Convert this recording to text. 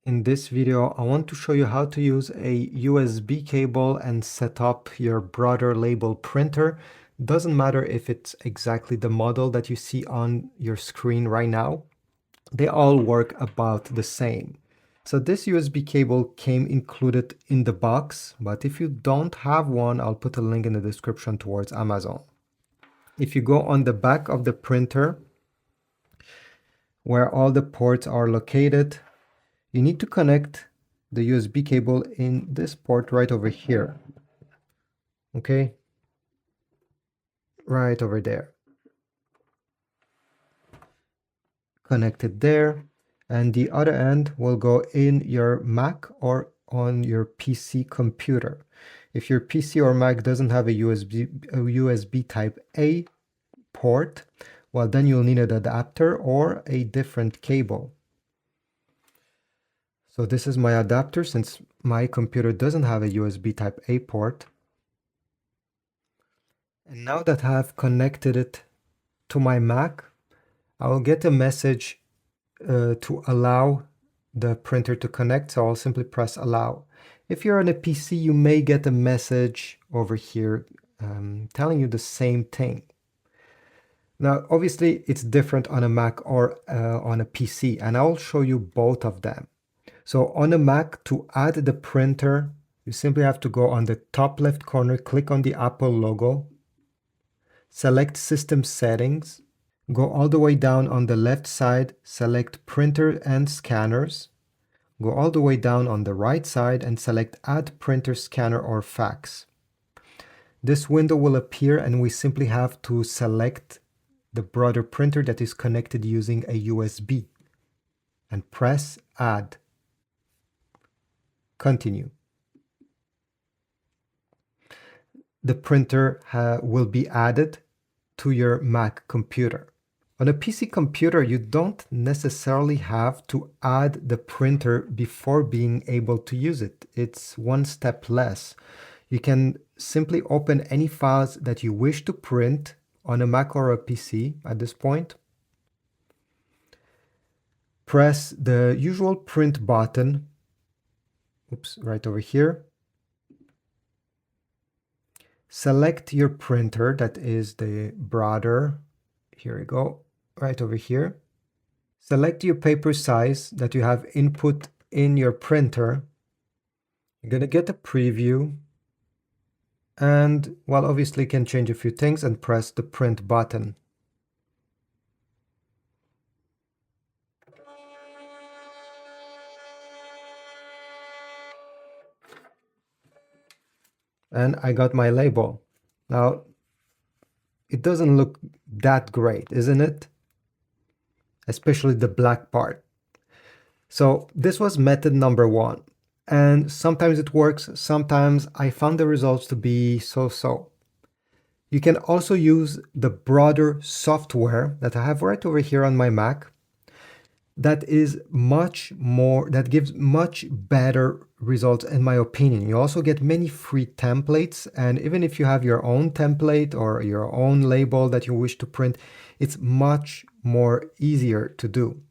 In this video, I want to show you how to use a USB cable and set up your Brother label printer. Doesn't matter if it's exactly the model that you see on your screen right now. They all work about the same. So this USB cable came included in the box, but if you don't have one, I'll put a link in the description towards Amazon. If you go on the back of the printer, where all the ports are located, you need to connect the USB cable in this port right over here. Okay? Right over there. Connect it there. And the other end will go in your Mac or on your PC computer. If your PC or Mac doesn't have a USB type A port, well, then you'll need an adapter or a different cable. So this is my adapter since my computer doesn't have a USB type A port. And now that I have connected it to my Mac, I will get a message to allow the printer to connect, so I'll simply press allow. If you're on a PC, you may get a message over here telling you the same thing. Now, obviously, it's different on a Mac or on a PC, and I'll show you both of them. So on a Mac, to add the printer, you simply have to go on the top left corner, click on the Apple logo, select System Settings, go all the way down on the left side, select Printer and Scanners, go all the way down on the right side and select Add Printer, Scanner or Fax. This window will appear and we simply have to select the Brother printer that is connected using a USB and press Add. Continue. The printer will be added to your Mac computer. On a PC computer, you don't necessarily have to add the printer before being able to use it. It's one step less. You can simply open any files that you wish to print on a Mac or a PC at this point. Press the usual print button. Oops, right over here. Select your printer, that is the Brother. Here we go, right over here. Select your paper size that you have input in your printer. You're going to get a preview. And, well, obviously you can change a few things and press the print button. And I got my label. Now, it doesn't look that great, isn't it? Especially the black part. So this was method number one. And sometimes it works, sometimes I found the results to be so-so. You can also use the Brother software that I have right over here on my Mac. That is much more, that gives much better results in my opinion. You also get many free templates, and even if you have your own template or your own label that you wish to print, it's much more easier to do.